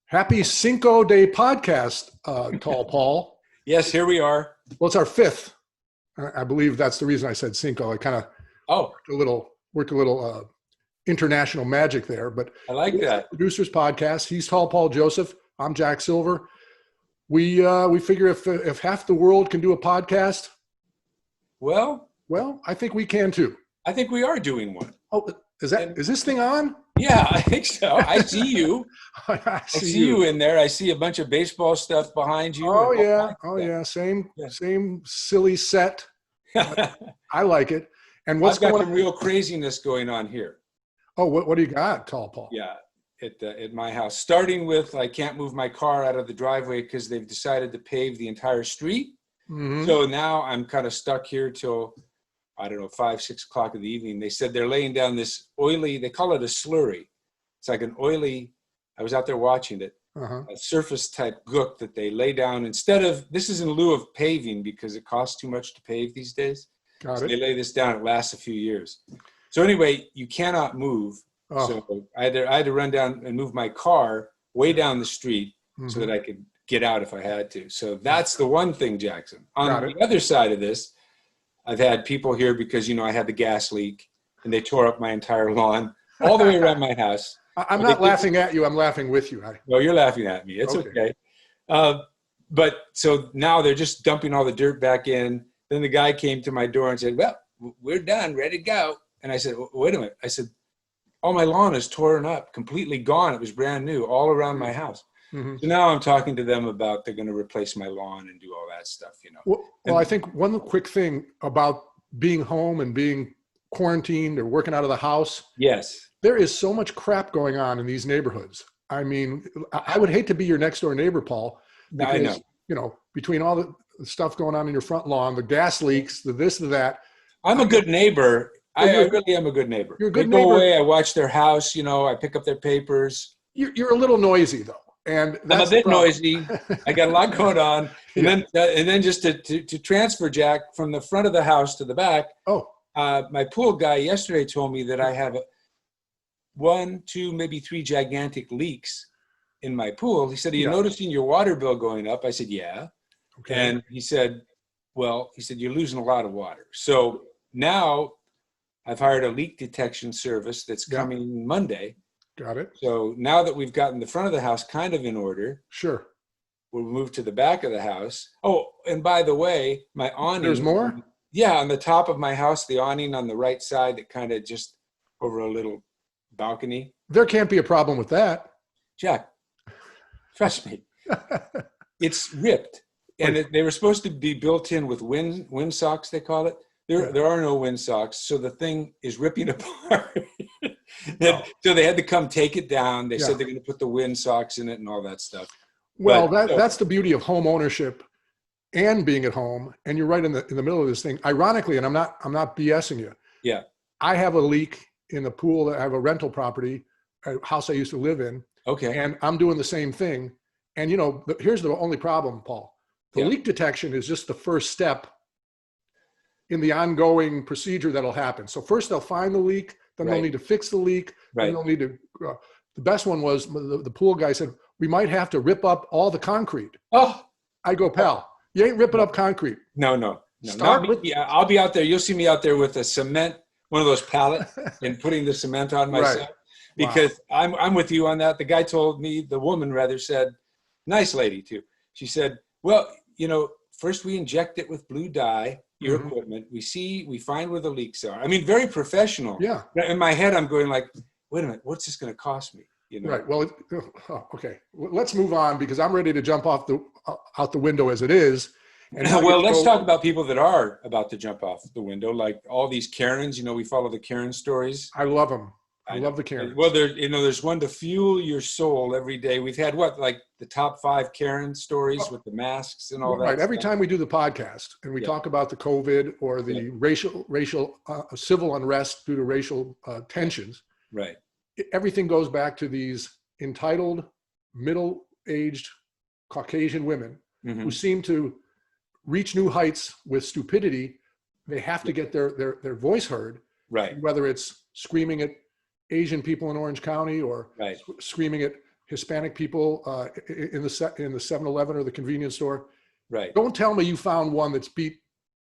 Happy Cinco de podcast, Tall Paul. Yes, here we are. Well, it's our fifth. I believe that's the reason I said Cinco. I kind of Oh, worked a little international magic there. But I like that. Producers podcast. He's Tall Paul Joseph. I'm Jack Silver. We figure if half the world can do a podcast, Well, I think we can too. I think we are doing one. Oh, is this thing on? Yeah, I think so. I see you. I see you in there. I see a bunch of baseball stuff behind you. Oh yeah. Same silly set. I like it. And what's I've got going some real craziness going on here. Oh, what do you got, Tall Paul? Yeah, at my house. Starting with, I can't move my car out of the driveway because they've decided to pave the entire street. Mm-hmm. So now I'm kind of stuck here till, I don't know, 5, 6 o'clock in the evening. They said they're laying down this oily, they call it a slurry. It's like an oily, I was out there watching it, a surface type gook that they lay down instead of, this is in lieu of paving because it costs too much to pave these days. Got so it. They lay this down, it lasts a few years. So anyway, you cannot move. Oh. So I had to run down and move my car way down the street so that I could get out if I had to. So that's the one thing, Jackson. On the other side of this, I've had people here because, I had the gas leak and they tore up my entire lawn all the way around my house. I'm not laughing at you. I'm laughing with you. No, you're laughing at me. It's okay. But so now they're just dumping all the dirt back in. Then the guy came to my door and said, well, we're done, ready to go. And I said, wait a minute. I said, all my lawn is torn up, completely gone. It was brand new all around my house. Mm-hmm. So now I'm talking to them about they're going to replace my lawn and do all that stuff, Well, I think one quick thing about being home and being quarantined or working out of the house. Yes. There is so much crap going on in these neighborhoods. I mean, I would hate to be your next door neighbor, Paul. Because, I know. Between all the stuff going on in your front lawn, the gas leaks, the this, the that. I'm a good neighbor. I really am a good neighbor. You're a good neighbor. Go away. I watch their house. I pick up their papers. You're a little noisy though. And I'm a bit noisy. I got a lot going on. And then just to transfer, Jack, from the front of the house to the back. Oh. My pool guy yesterday told me that I have 1, 2, maybe 3 gigantic leaks in my pool. He said, are you noticing your water bill going up? I said, yeah. Okay. And he said, you're losing a lot of water. So now I've hired a leak detection service that's coming Monday. Got it. So now that we've gotten the front of the house kind of in order, sure, we'll move to the back of the house. Oh, and by the way, my awning. There's more? Yeah, on the top of my house, the awning on the right side that kind of just over a little balcony. There can't be a problem with that. Jack, trust me. It's ripped. And they were supposed to be built in with wind socks, they call it. There are no wind socks, so the thing is ripping apart. So they had to come take it down. They said they're going to put the wind socks in it and all that stuff. Well, that's the beauty of home ownership and being at home. And you're right in the middle of this thing. Ironically, and I'm not BSing you. Yeah. I have a leak in the pool. I have a rental property, a house I used to live in. Okay. And I'm doing the same thing. And here's the only problem, Paul. The leak detection is just the first step in the ongoing procedure that'll happen. So first they'll find the leak, then they'll need to fix the leak, then they'll need to, the best one was the pool guy said, we might have to rip up all the concrete. Oh, I go, pal, you ain't ripping up concrete. No. I'll be out there. You'll see me out there with a cement, one of those pallets and putting the cement on myself because I'm with you on that. The guy told me, the woman rather said, nice lady too. She said, well, first we inject it with blue dye, your equipment. We find where the leaks are. I mean, very professional. Yeah. In my head, I'm going like, wait a minute, what's this going to cost me? Right. Well, okay. Let's move on because I'm ready to jump off out the window as it is. And well, let's talk about people that are about to jump off the window, like all these Karens. We follow the Karen stories. I love them. I love the Karens. Well, there's one to fuel your soul every day. We've had like the top 5 Karen stories with the masks and all that. Right. Every time we do the podcast and we talk about the COVID or the racial civil unrest due to racial tensions. Right. Everything goes back to these entitled, middle-aged Caucasian women who seem to reach new heights with stupidity. They have to get their voice heard. Right. Whether it's screaming at Asian people in Orange County or screaming at Hispanic people in the 7-Eleven or the convenience store. Right. Don't tell me you found one that's beat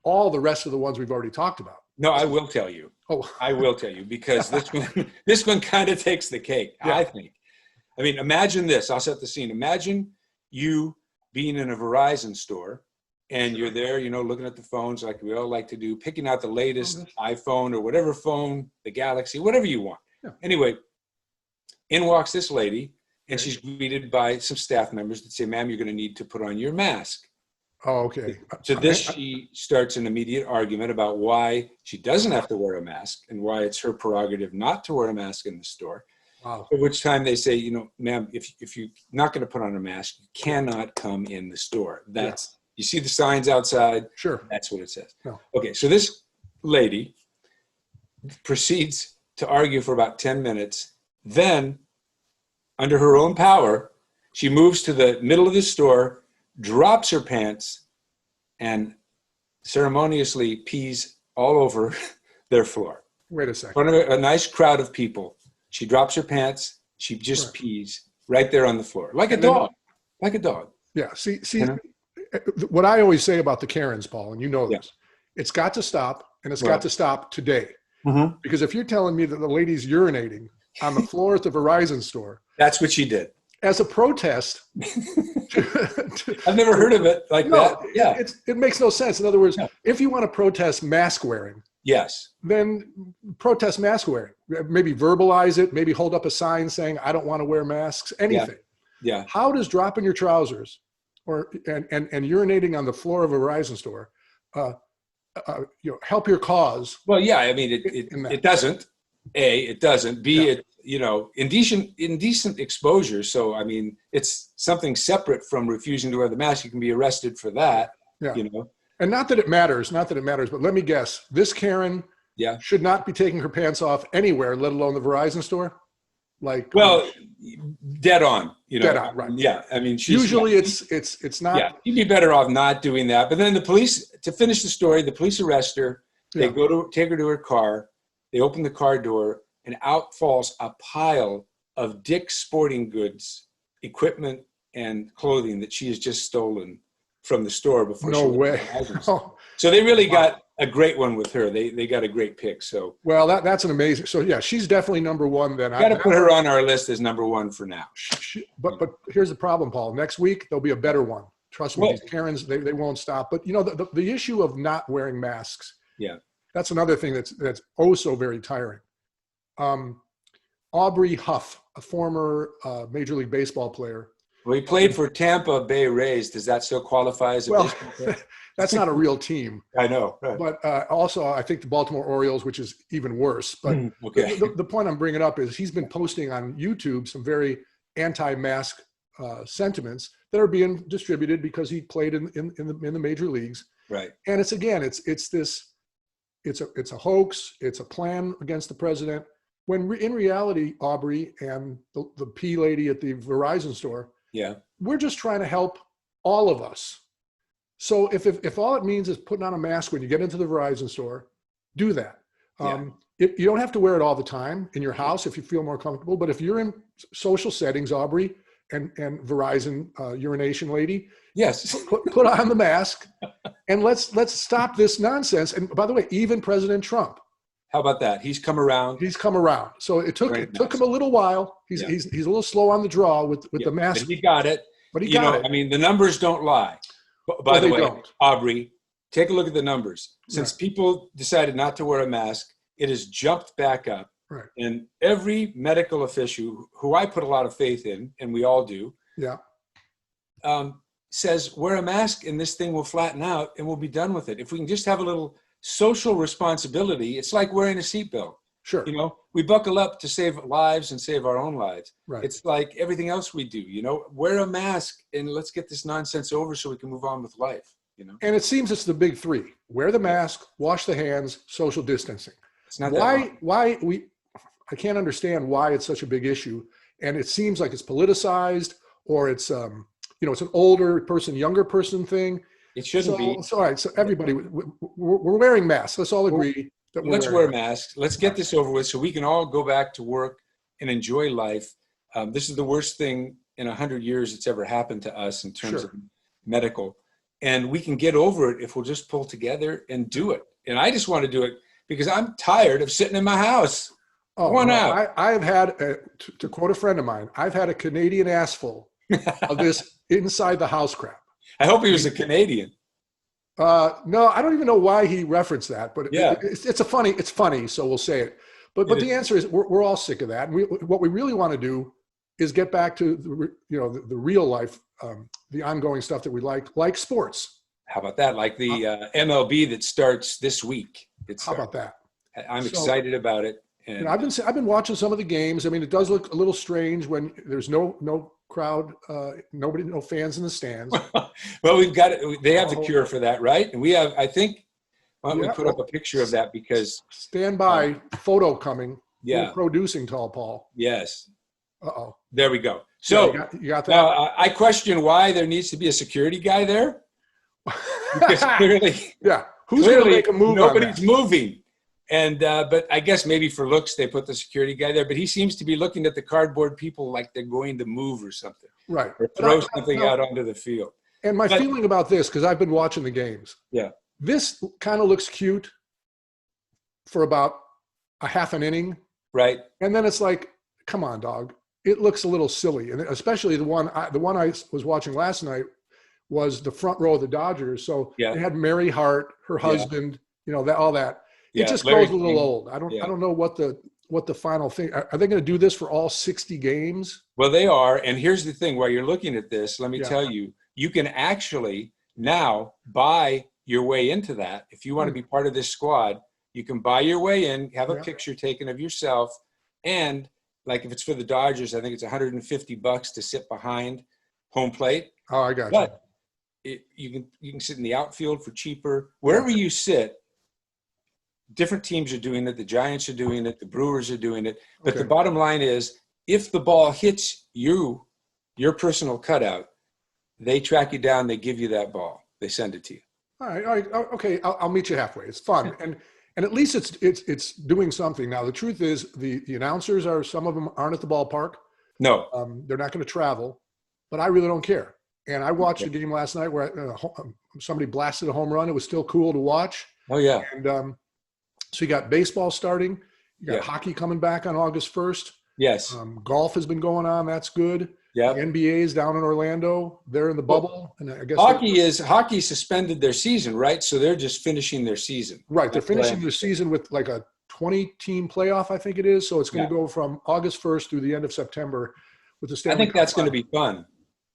all the rest of the ones we've already talked about. No, I will tell you. Oh, I will tell you, because this one kind of takes the cake, Yeah. I think. I mean, imagine this. I'll set the scene. Imagine you being in a Verizon store, and you're there, looking at the phones like we all like to do, picking out the latest iPhone or whatever phone, the Galaxy, whatever you want. Yeah. Anyway, in walks this lady, and she's greeted by some staff members that say, "Ma'am, you're going to need to put on your mask." Oh, okay. To this, she starts an immediate argument about why she doesn't have to wear a mask and why it's her prerogative not to wear a mask in the store. Wow. At which time they say, "Ma'am, if you're not going to put on a mask, you cannot come in the store." You see the signs outside. Sure. That's what it says. No. Okay, so this lady proceeds to argue for about 10 minutes. Then, under her own power, she moves to the middle of the store, drops her pants, and ceremoniously pees all over their floor. Wait a In second. front of a nice crowd of people. She drops her pants. She just pees right there on the floor, like a dog. Like a dog. Yeah. See, what I always say about the Karens, Paul, and you know this, it's got to stop, and it's got to stop today. Mm-hmm. Because if you're telling me that the lady's urinating on the floor at the Verizon store, that's what she did. As a protest. I've never heard of it like that. Yeah. It makes no sense. In other words, if you want to protest mask wearing, yes, then protest mask wearing. Maybe verbalize it, maybe hold up a sign saying, "I don't want to wear masks," anything. Yeah. How does dropping your trousers and urinating on the floor of a Verizon store help your cause? Well, yeah, I mean, it doesn't. A, it doesn't. B, indecent exposure. So, I mean, it's something separate from refusing to wear the mask. You can be arrested for that. Yeah. And not that it matters, but let me guess. This Karen should not be taking her pants off anywhere, let alone the Verizon store. Dead on. Dead on, right? Yeah, I mean, usually it's not. Yeah, you'd be better off not doing that. But then the police, to finish the story, the police arrest her. They take her to her car. They open the car door, and out falls a pile of Dick's Sporting Goods equipment and clothing that she has just stolen from the store before. No way. So they really got a great one with her. They got a great pick. So well, that's an amazing. So yeah, she's definitely number one. Then got to put her on our list as number one for now. But here's the problem, Paul. Next week there'll be a better one. Trust me, these Karens they won't stop. But the issue of not wearing masks. Yeah. That's another thing that's oh so very tiring. Aubrey Huff, a former Major League Baseball player. Well, he played for Tampa Bay Rays. Does that still qualify as a baseball player? That's not a real team. I know. Right. But also, I think the Baltimore Orioles, which is even worse. But the point I'm bringing up is he's been posting on YouTube some very anti-mask sentiments that are being distributed because he played in the major leagues. Right. And it's a hoax. It's a plan against the president. When in reality, Aubrey and the P lady at the Verizon store, we're just trying to help all of us. So if all it means is putting on a mask when you get into the Verizon store, do that. You don't have to wear it all the time in your house if you feel more comfortable. But if you're in social settings, Aubrey and Verizon urination lady, yes, put on the mask and let's stop this nonsense. And by the way, even President Trump. How about that? He's come around. So it took him a little while. He's a little slow on the draw with the mask. But he got it. But he got it. I mean, the numbers don't lie. By the way, Aubrey, take a look at the numbers. Since people decided not to wear a mask, it has jumped back up. Right. And every medical official who I put a lot of faith in, and we all do, says wear a mask and this thing will flatten out and we'll be done with it. If we can just have a little social responsibility, it's like wearing a seatbelt. Sure. We buckle up to save lives and save our own lives. Right. It's like everything else we do, wear a mask and let's get this nonsense over so we can move on with life, And it seems it's the big three: wear the mask, wash the hands, social distancing. It's not I can't understand why it's such a big issue. And it seems like it's politicized or it's, it's an older person, younger person thing. It shouldn't be. So, all right. So everybody, we're wearing masks. Let's all agree that let's wear masks. Let's get this over with so we can all go back to work and enjoy life This is the worst thing in 100 years that's ever happened to us in terms Sure. of medical. And we can get over it if we'll just pull together and do it. And I just want to do it because I'm tired of sitting in my house. Oh, One no, out. I have had, to quote a friend of mine, I've had a Canadian ass full of this inside the house crap. I hope he was a Canadian. No, I don't even know why he referenced that, but Yeah. it's funny, so we'll say it. But the answer is we're all sick of that. And what we really want to do is get back to the real life, the ongoing stuff that we like sports. How about that? Like the MLB that starts this week. How about that? I'm excited about it. And I've been watching some of the games. I mean, it does look a little strange when there's no crowd, no fans in the stands. well, we've got it. They have the cure for that, right? And we have, I think, why don't we put up a picture of that because stand by, photo coming. Yeah. Producing Tall Paul. Yes. Uh-oh. There we go. So you got that. Now I question why there needs to be a security guy there. Because clearly, who's going to make a move? Nobody's moving. And but I guess maybe for looks they put the security guy there. But he seems to be looking at the cardboard people like they're going to move or something, right? Or throw something out onto the field. And my feeling about this, because I've been watching the games, this kind of looks cute for about a half an inning, right? And then it's like, come on, dog. It looks a little silly, and especially the one I was watching last night was the front row of the Dodgers. So they had Mary Hart, her husband, all that. It just goes a little old. I don't know what the final thing. Are they going to do this for all 60 games? Well, they are. And here's the thing: while you're looking at this, let me tell you, you can actually now buy your way into that. If you want to be part of this squad, you can buy your way in, have a picture taken of yourself, and like if it's for the Dodgers, I think it's $150 to sit behind home plate. Oh, I got you. You can sit in the outfield for cheaper. Wherever you sit, different teams are doing it. The Giants are doing it. The Brewers are doing it. But the bottom line is, if the ball hits your personal cutout, they track you down. They give you that ball. They send it to you. All right. Okay. I'll meet you halfway. It's fun. And at least it's doing something. Now, the truth is the announcers some of them aren't at the ballpark. No. They're not going to travel, but I really don't care. And I watched a game last night where somebody blasted a home run. It was still cool to watch. Oh, yeah. And so you got baseball starting. You got hockey coming back on August 1st. Yes. Golf has been going on. That's good. Yeah. The NBA is down in Orlando. They're in the bubble. And I guess hockey suspended their season, right? So they're just finishing their season. Right. They're finishing their season with like a 20-team playoff, I think it is. So it's going to go from August 1st through the end of September with the Stanley I think that's going to be fun.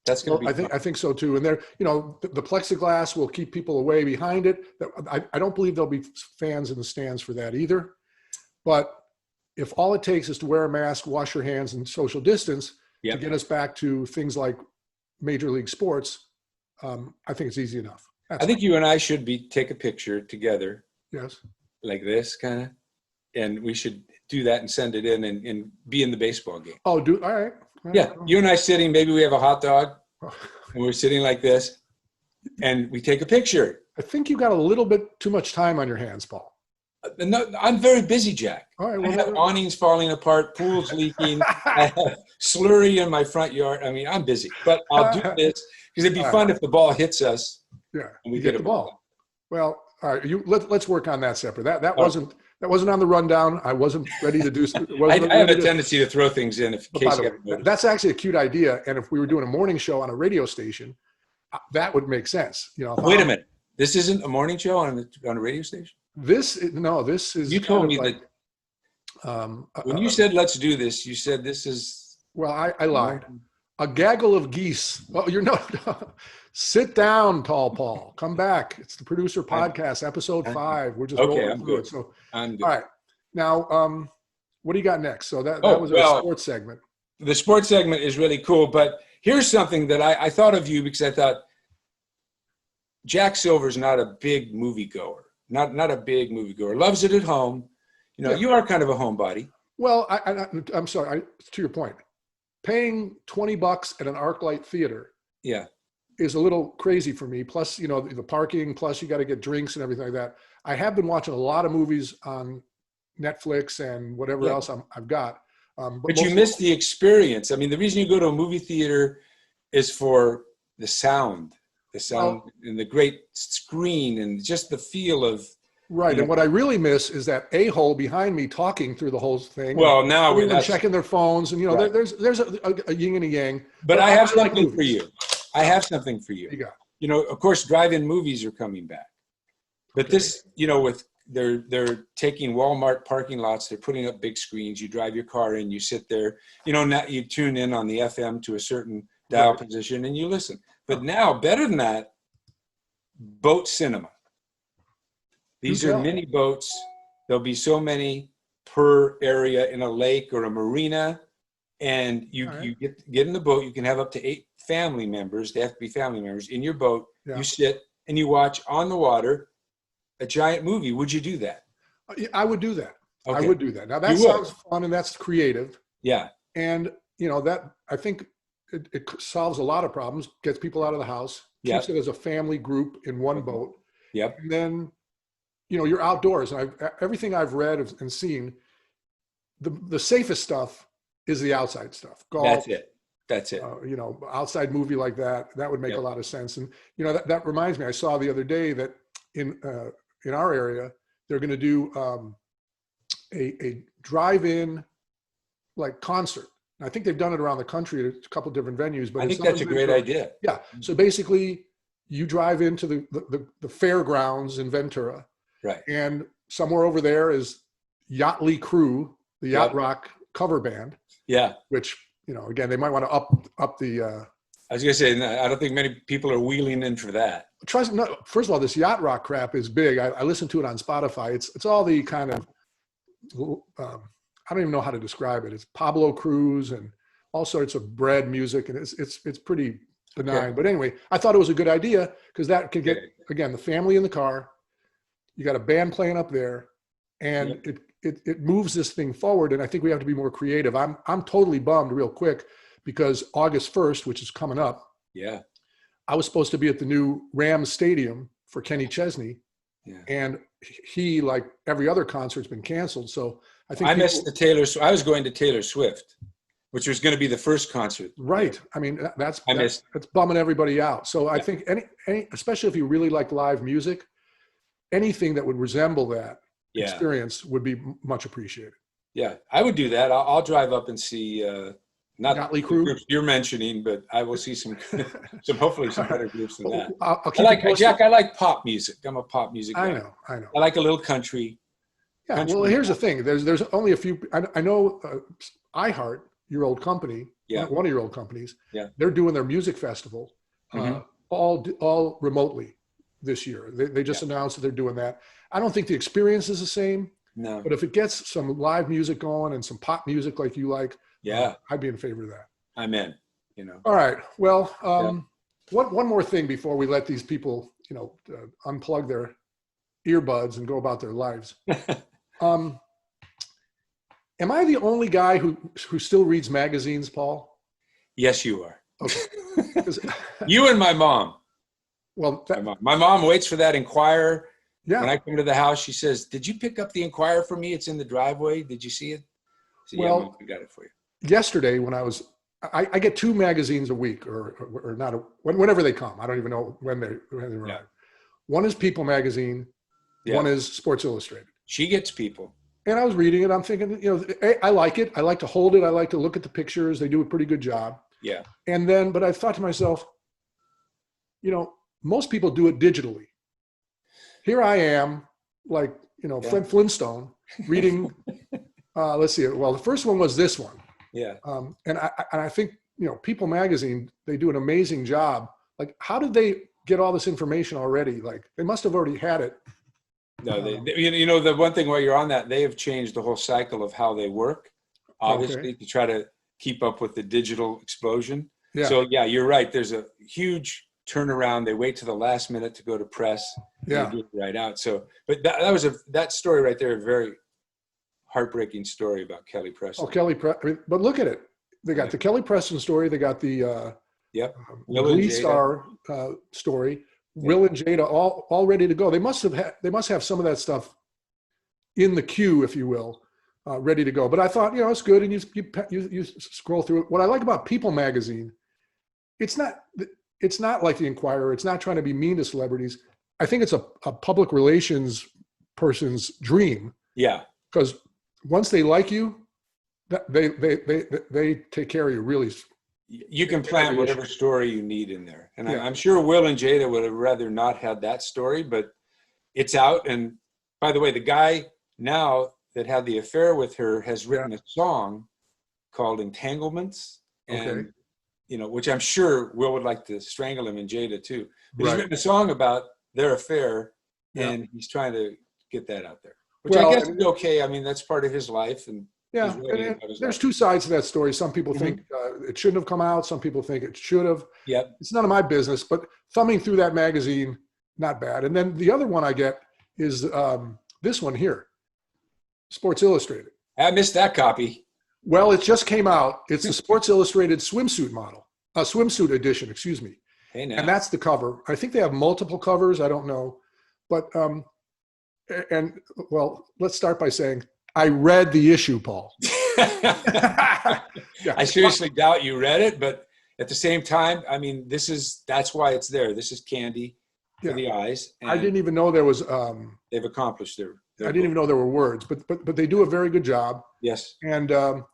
That's going to be fun. I think so too. And they're, the plexiglass will keep people away behind it. I don't believe there'll be fans in the stands for that either. But if all it takes is to wear a mask, wash your hands, and social distance to get us back to things like Major League Sports, I think it's easy enough. I think you and I should take a picture together. Yes. Like this kind of, and we should do that and send it in and be in the baseball game. Oh, all right. Yeah. You and I sitting, maybe we have a hot dog and we're sitting like this and we take a picture. I think you got a little bit too much time on your hands, Paul. No, I'm very busy, Jack. All right, I have awnings falling apart, pools leaking. I have slurry in my front yard. I mean, I'm busy, but I'll do this because it'd be fun if the ball hits us. Yeah, and we get the ball. Well, all right. Let's work on that separate. That wasn't on the rundown. I wasn't ready to do. I have a tendency to throw things in if case you haven't. That's actually a cute idea. And if we were doing a morning show on a radio station, that would make sense. Wait a minute. This isn't a morning show on a radio station? This is. You told me that when you said let's do this, you said this is. Well, I lied. A gaggle of geese. Well, you're not. Sit down, Tall Paul. Come back. It's the Producer Podcast, episode 5. We're just rolling through it. So, I'm good. All right. Now, what do you got next? So that was a sports segment. The sports segment is really cool, but here's something that I thought of you because I thought Jack Silver's not a big moviegoer. Not a big moviegoer. Loves it at home. You are kind of a homebody. Well, I'm sorry. To your point, paying $20 at an ArcLight theater is a little crazy for me. Plus, the parking, plus you got to get drinks and everything like that. I have been watching a lot of movies on Netflix and whatever else I've got. But you miss the experience. I mean, the reason you go to a movie theater is for the sound and the great screen and just the feel of. Right. And what I really miss is that a-hole behind me talking through the whole thing. Well, now we're checking their phones, and right. there's a yin and a yang. But I have something for you. I have something for you. You got. Of course, drive-in movies are coming back. But this, with they're taking Walmart parking lots, they're putting up big screens. You drive your car in, you sit there, now you tune in on the FM to a certain dial position and you listen. But now, better than that, boat cinema. These are mini boats. There'll be so many per area in a lake or a marina. And you get in the boat, you can have up to 8 family members. They have to be family members in your boat. Yeah. You sit and you watch on the water a giant movie. Would you do that? I would do that. Okay. I would do that. Now that sounds fun and that's creative. Yeah. And that I think it solves a lot of problems, gets people out of the house, keeps it as a family group in one boat. Yep. And then, you're outdoors. And everything I've read and seen, the safest stuff is the outside stuff. Golf. That's it. Outside movie like that would make a lot of sense. And, that reminds me, I saw the other day that in our area, they're going to do a drive-in like concert. I think they've done it around the country at a couple of different venues. But I think that's a great idea. Yeah. So basically, you drive into the fairgrounds in Ventura. Right. And somewhere over there is Yachtly Crew, the yacht rock cover band. Yeah. Which, again, they might want to up the. I was going to say, I don't think many people are wheeling in for that. First of all, this yacht rock crap is big. I listen to it on Spotify. It's all the kind of, I don't even know how to describe it. It's Pablo Cruz and all sorts of bread music, and it's pretty benign. Okay. But anyway, I thought it was a good idea because that can get, again, the family in the car. You got a band playing up there, and it moves this thing forward. And I think we have to be more creative. I'm totally bummed real quick because August 1st, which is coming up. Yeah. I was supposed to be at the new Rams Stadium for Kenny Chesney. Yeah. And he, like every other concert, has been canceled. So I think missed the Taylor. I was going to Taylor Swift, which was going to be the first concert. Right. I mean, that's bumming everybody out. So I think any, especially if you really like live music, anything that would resemble that experience would be much appreciated. Yeah, I would do that. I'll drive up and see not Yachtly the Crew groups you're mentioning, but I will see some hopefully some better groups than that. I'll keep Jack, I like pop music. I'm a pop music guy. I know. I like a little country. Yeah, well, here's the thing. There's only a few. I know iHeart, your old company, one of your old companies. Yeah, they're doing their music festival all remotely this year. They just announced that they're doing that. I don't think the experience is the same. No. But if it gets some live music going and some pop music like you like, I'd be in favor of that. I'm in. All right. Well, one more thing before we let these people, unplug their earbuds and go about their lives. Am I the only guy who still reads magazines, Paul? Yes, you are. Okay. You and my mom. Well, my mom waits for that Enquirer. Yeah. When I come to the house, she says, "Did you pick up the Enquirer for me? It's in the driveway. Did you see it?" So, well, I got it for you. Yesterday, when I get 2 magazines a week, or not, whenever they come. I don't even know when they arrive. Yeah. One is People magazine. Yeah. One is Sports Illustrated. She gets People. And I was reading it. I'm thinking, I like it. I like to hold it. I like to look at the pictures. They do a pretty good job. Yeah. And then, but I thought to myself, most people do it digitally. Here I am, like, Fred Flintstone reading, let's see. Well, the first one was this one. Yeah. And I think, People magazine, they do an amazing job. Like, how did they get all this information already? Like, they must have already had it. No, the one thing while you're on that, they have changed the whole cycle of how they work, obviously, to try to keep up with the digital explosion. Yeah. So, you're right. There's a huge turnaround. They wait to the last minute to go to press. Yeah. They do it right out. So, but that story right there, a very heartbreaking story about Kelly Preston. Oh, Kelly Preston. But look at it. They got the Kelly Preston story. They got the Glee Star story. Yeah. Will and Jada all ready to go. They must have some of that stuff in the queue, if you will, ready to go. But I thought, it's good, and you scroll through it. What I like about People magazine, it's not like the Inquirer. It's not trying to be mean to celebrities. I think it's a public relations person's dream. Yeah. Because once they like you, they take care of you really. You can plant whatever story you need in there. And I'm sure Will and Jada would have rather not had that story, but it's out. And by the way, the guy now that had the affair with her has written a song called Entanglements. And, which I'm sure Will would like to strangle him, and Jada too. But he's written a song about their affair, and he's trying to get that out there. Which I guess is okay. I mean, that's part of his life. And and there's two sides to that story. Some people think it shouldn't have come out. Some people think it should have. Yep. It's none of my business, but thumbing through that magazine, not bad. And then the other one I get is this one here, Sports Illustrated. I missed that copy. Well, it just came out. It's the Sports Illustrated swimsuit edition, excuse me. Hey, now. And that's the cover. I think they have multiple covers. I don't know. But, let's start by saying, I read the issue, Paul. I seriously doubt you read it, but at the same time, I mean, that's why it's there. This is candy for the eyes. And I didn't even know there was. They've accomplished their I didn't even know there were words, but they do a very good job. Yes. And and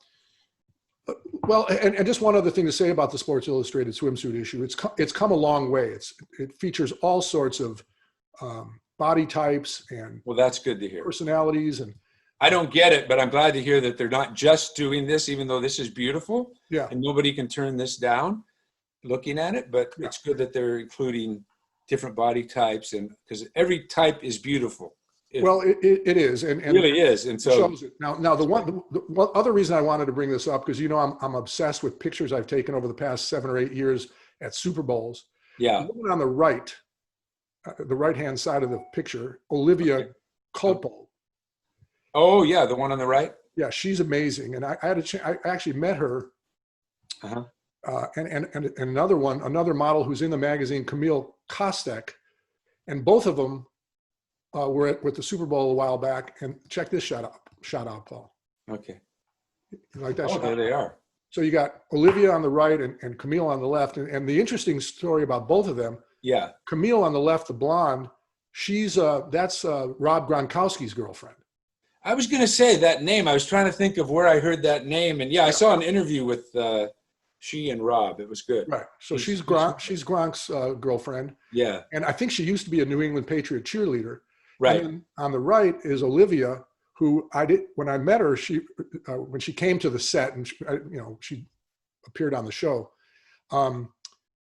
just one other thing to say about the Sports Illustrated swimsuit issue. It's come a long way. It features all sorts of body types and that's good to hear. Personalities. And I don't get it, but I'm glad to hear that they're not just doing this, even though this is beautiful. Yeah. And nobody can turn this down looking at it, but it's good that they're including different body types, and because every type is beautiful. It is. And it really is. And so shows it. Now the one other reason I wanted to bring this up, because I'm obsessed with pictures I've taken over the past 7 or 8 years at Super Bowls. Yeah. The woman on the right-hand side of the picture, Olivia Culpo. Oh yeah, the one on the right. Yeah, she's amazing, and I actually met her. And another model who's in the magazine, Camille Kostek, and both of them were with the Super Bowl a while back. And check this shot out, Paul. Okay. You like that shot? There they are. So you got Olivia on the right and Camille on the left, and the interesting story about both of them. Yeah. Camille on the left, the blonde, that's Rob Gronkowski's girlfriend. I was going to say that name. I was trying to think of where I heard that name. And I saw an interview with she and Rob. It was good. Right. So she's Gronk's girlfriend. Yeah. And I think she used to be a New England Patriot cheerleader. Right. And on the right is Olivia, who when I met her, when she came to the set and she appeared on the show,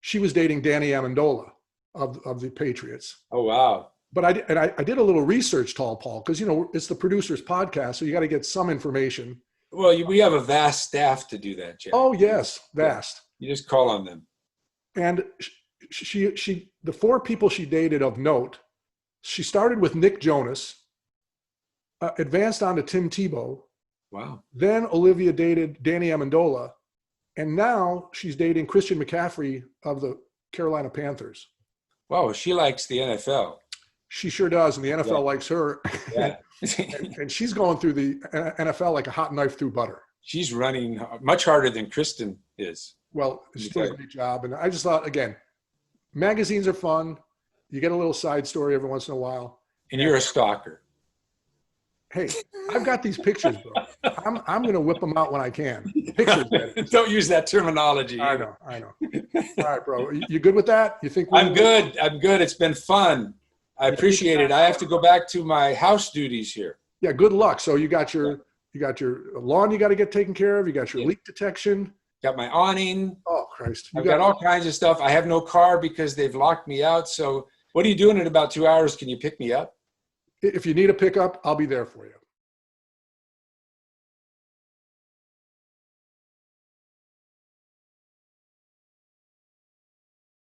she was dating Danny Amendola of the Patriots. Oh, wow. But I did a little research, Paul, because, it's the producer's podcast, so you got to get some information. Well, we have a vast staff to do that, Jeff. Oh, yes, vast. You just call on them. And she the 4 people she dated of note, she started with Nick Jonas, advanced on to Tim Tebow. Wow. Then Olivia dated Danny Amendola, and now she's dating Christian McCaffrey of the Carolina Panthers. Wow, she likes the NFL. She sure does, and the NFL likes her. Yeah. and she's going through the NFL like a hot knife through butter. She's running much harder than Kristen is. Well, she does a great job. And I just thought, again, magazines are fun. You get a little side story every once in a while. And you're a stalker. Hey, I've got these pictures, bro. I'm going to whip them out when I can. Pictures. Don't use that terminology. I know. All right, bro. You good with that? You think? I'm good. It's been fun. I appreciate it. I have to go back to my house duties here. Yeah, good luck. So you got your lawn you got to get taken care of. You got your leak detection. Got my awning. Oh, Christ. I've got all kinds of stuff. I have no car because they've locked me out. So what are you doing in about 2 hours? Can you pick me up? If you need a pickup, I'll be there for you.